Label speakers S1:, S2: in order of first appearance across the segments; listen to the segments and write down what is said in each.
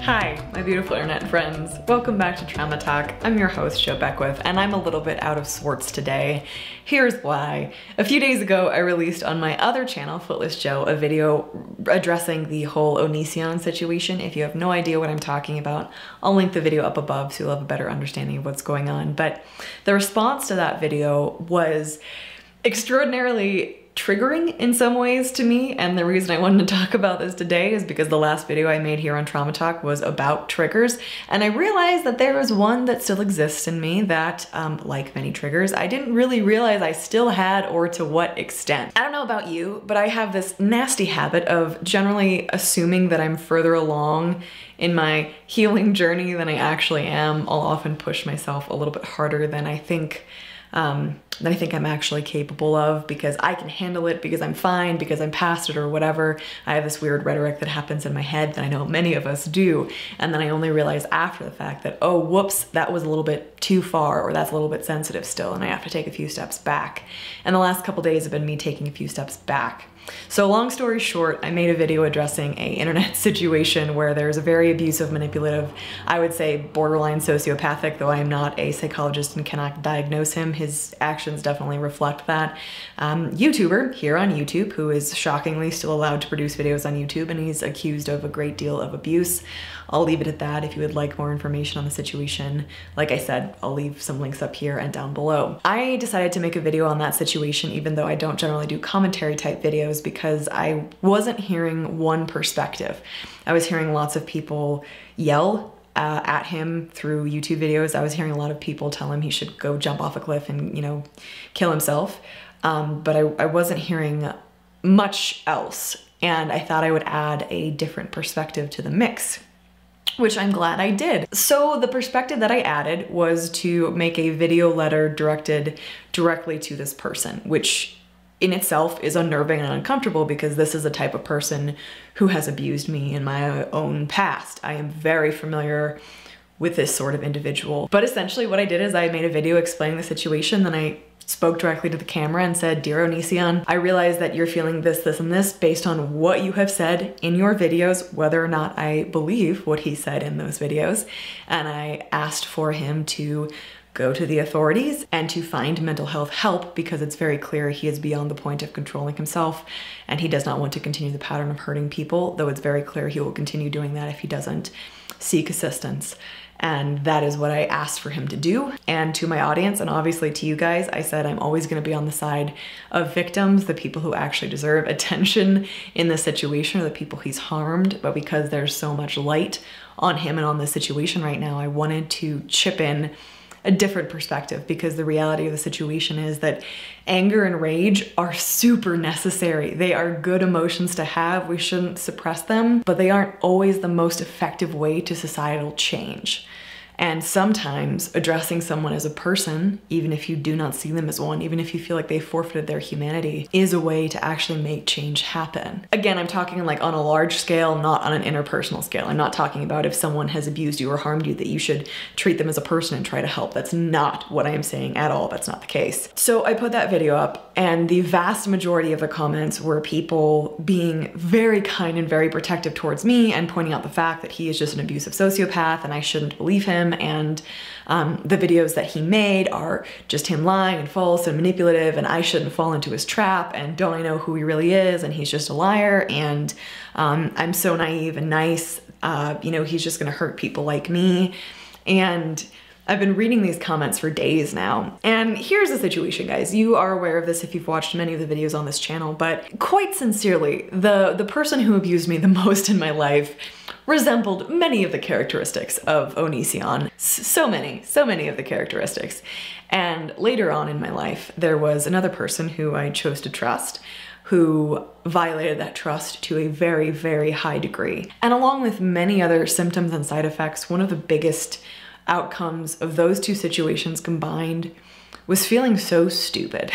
S1: Hi, my beautiful internet friends. Welcome back to Trauma Talk. I'm your host, Jo Beckwith, and I'm a little bit out of sorts today. Here's why. A few days ago, I released on my other channel, Footless Joe, a video addressing the whole Onision situation. If you have no idea what I'm talking about, I'll link the video up above so you'll have a better understanding of what's going on. But the response to that video was extraordinarily triggering in some ways to me, and the reason I wanted to talk about this today is because the last video I made here on Trauma Talk was about triggers, and I realized that there is one that still exists in me that, like many triggers, I didn't really realize I still had, or to what extent. I don't know about you, but I have this nasty habit of generally assuming that I'm further along in my healing journey than I actually am. I'll often push myself a little bit harder than I think I'm actually capable of, because I can handle it, because I'm fine, because I'm past it, or whatever. I have this weird rhetoric that happens in my head that I know many of us do, and then I only realize after the fact that, oh, whoops, that was a little bit too far, or that's a little bit sensitive still, and I have to take a few steps back. And the last couple days have been me taking a few steps back. So long story short, I made a video addressing an internet situation where there's a very abusive, manipulative, I would say borderline sociopathic, though I am not a psychologist and cannot diagnose him. His actions definitely reflect that. YouTuber here on YouTube, who is shockingly still allowed to produce videos on YouTube, and he's accused of a great deal of abuse. I'll leave it at that. If you would like more information on the situation, like I said, I'll leave some links up here and down below. I decided to make a video on that situation, even though I don't generally do commentary type videos, because I wasn't hearing one perspective. I was hearing lots of people yell at him through YouTube videos. I was hearing a lot of people tell him he should go jump off a cliff and, you know, kill himself. But I wasn't hearing much else. And I thought I would add a different perspective to the mix, which I'm glad I did. So the perspective that I added was to make a video letter directed directly to this person, which in itself is unnerving and uncomfortable, because this is the type of person who has abused me in my own past. I am very familiar with this sort of individual. But essentially what I did is I made a video explaining the situation, then I spoke directly to the camera and said, "Dear Onision, I realize that you're feeling this, this, and this based on what you have said in your videos, whether or not I believe what he said in those videos." And I asked for him to go to the authorities and to find mental health help, because it's very clear he is beyond the point of controlling himself, and he does not want to continue the pattern of hurting people, though it's very clear he will continue doing that if he doesn't seek assistance. And that is what I asked for him to do. And to my audience, and obviously to you guys, I said I'm always gonna be on the side of victims, the people who actually deserve attention in this situation, or the people he's harmed. But because there's so much light on him and on this situation right now, I wanted to chip in a different perspective, because the reality of the situation is that anger and rage are super necessary. They are good emotions to have. We shouldn't suppress them, but they aren't always the most effective way to societal change. And sometimes addressing someone as a person, even if you do not see them as one, even if you feel like they forfeited their humanity, is a way to actually make change happen. Again, I'm talking like on a large scale, not on an interpersonal scale. I'm not talking about if someone has abused you or harmed you that you should treat them as a person and try to help. That's not what I am saying at all. That's not the case. So I put that video up, and the vast majority of the comments were people being very kind and very protective towards me and pointing out the fact that he is just an abusive sociopath and I shouldn't believe him. And the videos that he made are just him lying and false and manipulative, and I shouldn't fall into his trap, and don't I know who he really is, and he's just a liar, and I'm so naive and nice, you know, he's just gonna hurt people like me. And I've been reading these comments for days now. And here's the situation, guys. You are aware of this if you've watched many of the videos on this channel, but quite sincerely, the person who abused me the most in my life resembled many of the characteristics of Onision. So many of the characteristics. And later on in my life, there was another person who I chose to trust, who violated that trust to a very, very high degree. And along with many other symptoms and side effects, one of the biggest outcomes of those two situations combined was feeling so stupid.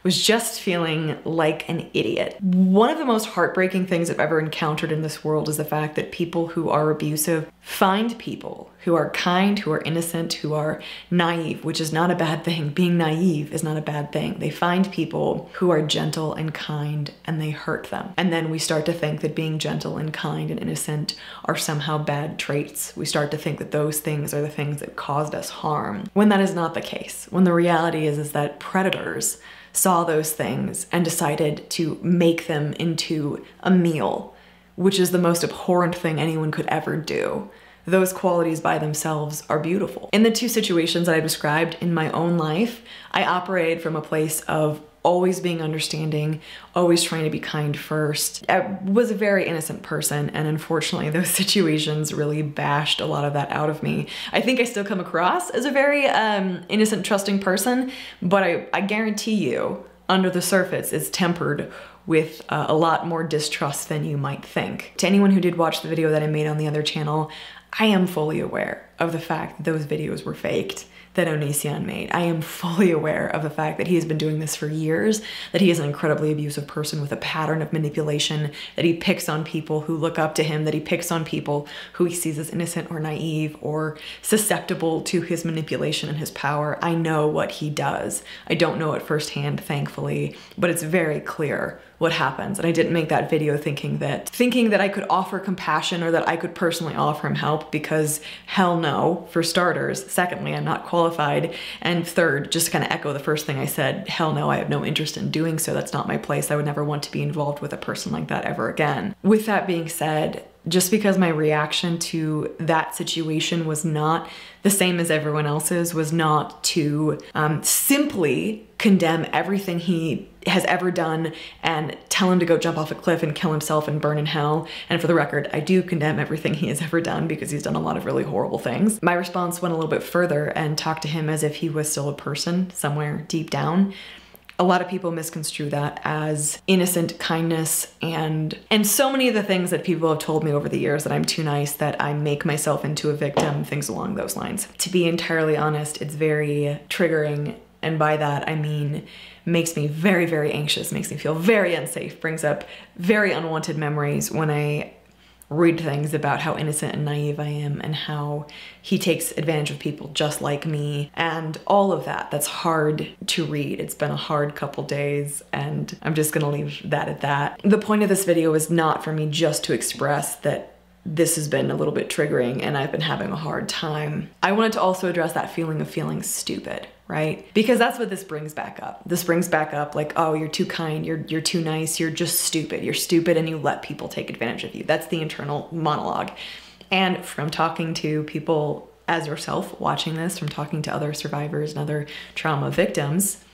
S1: was just feeling like an idiot. One of the most heartbreaking things I've ever encountered in this world is the fact that people who are abusive find people who are kind, who are innocent, who are naive, which is not a bad thing. Being naive is not a bad thing. They find people who are gentle and kind and they hurt them. And then we start to think that being gentle and kind and innocent are somehow bad traits. We start to think that those things are the things that caused us harm, when that is not the case. When the reality is that predators saw those things and decided to make them into a meal, which is the most abhorrent thing anyone could ever do. Those qualities by themselves are beautiful. In the two situations that I described in my own life, I operated from a place of always being understanding, always trying to be kind first. I was a very innocent person, and unfortunately those situations really bashed a lot of that out of me. I think I still come across as a very innocent, trusting person, but I guarantee you, under the surface, it's tempered with a lot more distrust than you might think. To anyone who did watch the video that I made on the other channel, I am fully aware of the fact that those videos were faked that Onision made. I am fully aware of the fact that he has been doing this for years, that he is an incredibly abusive person with a pattern of manipulation, that he picks on people who look up to him, that he picks on people who he sees as innocent or naive or susceptible to his manipulation and his power. I know what he does. I don't know it firsthand, thankfully, but it's very clear what happens. And I didn't make that video thinking that I could offer compassion or that I could personally offer him help, because hell no, for starters. Secondly, I'm not qualified. And third, just to kind of echo the first thing I said, hell no, I have no interest in doing so. That's not my place. I would never want to be involved with a person like that ever again. With that being said, just because my reaction to that situation was not the same as everyone else's, was not to simply condemn everything he has ever done and tell him to go jump off a cliff and kill himself and burn in hell. And for the record, I do condemn everything he has ever done because he's done a lot of really horrible things. My response went a little bit further and talked to him as if he was still a person somewhere deep down. A lot of people misconstrue that as innocent kindness and so many of the things that people have told me over the years, that I'm too nice, that I make myself into a victim, things along those lines. To be entirely honest, it's very triggering, and by that I mean makes me very, very anxious, makes me feel very unsafe, brings up very unwanted memories when I read things about how innocent and naive I am and how he takes advantage of people just like me and all of that. That's hard to read. It's been a hard couple days and I'm just gonna leave that at that. The point of this video is not for me just to express that this has been a little bit triggering and I've been having a hard time. I wanted to also address that feeling of feeling stupid, right? Because that's what this brings back up. This brings back up like, oh, you're too kind, you're too nice, you're just stupid. You're stupid and you let people take advantage of you. That's the internal monologue. And from talking to people as yourself watching this, from talking to other survivors and other trauma victims,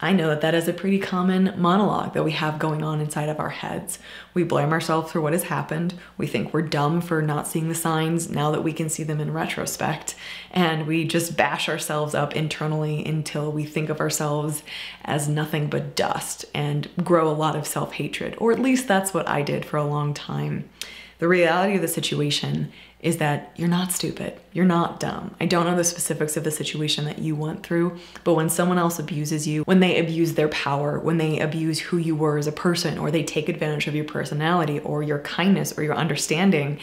S1: I know that that is a pretty common monologue that we have going on inside of our heads. We blame ourselves for what has happened. We think we're dumb for not seeing the signs now that we can see them in retrospect. And we just bash ourselves up internally until we think of ourselves as nothing but dust and grow a lot of self-hatred. Or at least that's what I did for a long time. The reality of the situation is that you're not stupid, you're not dumb. I don't know the specifics of the situation that you went through, but when someone else abuses you, when they abuse their power, when they abuse who you were as a person, or they take advantage of your personality or your kindness or your understanding,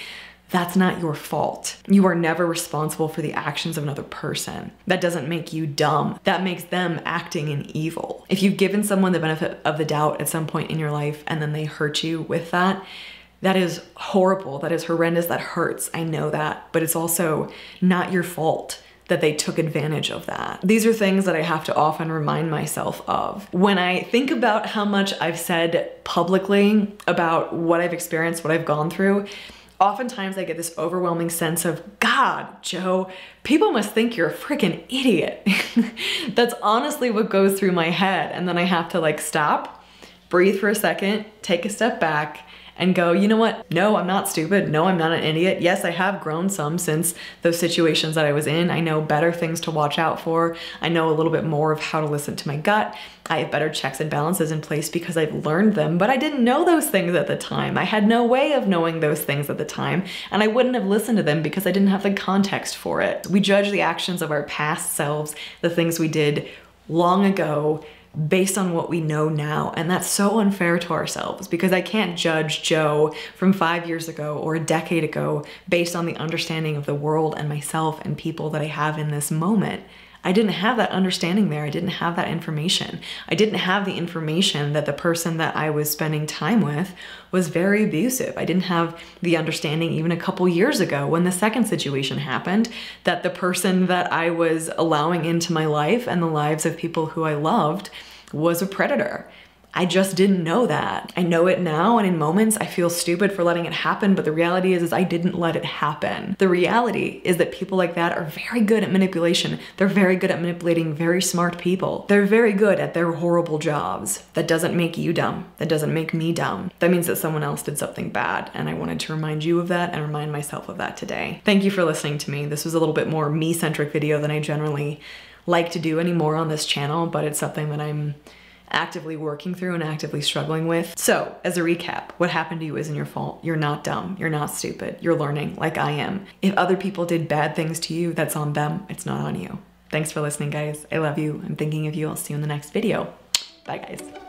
S1: that's not your fault. You are never responsible for the actions of another person. That doesn't make you dumb. That makes them acting in evil. If you've given someone the benefit of the doubt at some point in your life and then they hurt you with that, that is horrible, that is horrendous, that hurts, I know that, but it's also not your fault that they took advantage of that. These are things that I have to often remind myself of. When I think about how much I've said publicly about what I've experienced, what I've gone through, oftentimes I get this overwhelming sense of, God, Joe, people must think you're a freaking idiot. That's honestly what goes through my head. And then I have to like stop, breathe for a second, take a step back, and go, you know what? No, I'm not stupid. No, I'm not an idiot. Yes, I have grown some since those situations that I was in. I know better things to watch out for. I know a little bit more of how to listen to my gut. I have better checks and balances in place because I've learned them, but I didn't know those things at the time. I had no way of knowing those things at the time, and I wouldn't have listened to them because I didn't have the context for it. We judge the actions of our past selves, the things we did long ago, based on what we know now. And that's so unfair to ourselves because I can't judge Joe from 5 years ago or a decade ago based on the understanding of the world and myself and people that I have in this moment. I didn't have that understanding there. I didn't have that information. I didn't have the information that the person that I was spending time with was very abusive. I didn't have the understanding even a couple years ago when the second situation happened that the person that I was allowing into my life and the lives of people who I loved was a predator. I just didn't know that. I know it now, and in moments I feel stupid for letting it happen, but the reality is I didn't let it happen. The reality is that people like that are very good at manipulation. They're very good at manipulating very smart people. They're very good at their horrible jobs. That doesn't make you dumb. That doesn't make me dumb. That means that someone else did something bad, and I wanted to remind you of that and remind myself of that today. Thank you for listening to me. This was a little bit more me-centric video than I generally like to do anymore on this channel, but it's something that I'm actively working through and actively struggling with. So, as a recap, what happened to you isn't your fault. You're not dumb. You're not stupid. You're learning like I am. If other people did bad things to you, that's on them. It's not on you. Thanks for listening, guys. I love you. I'm thinking of you. I'll see you in the next video. Bye, guys.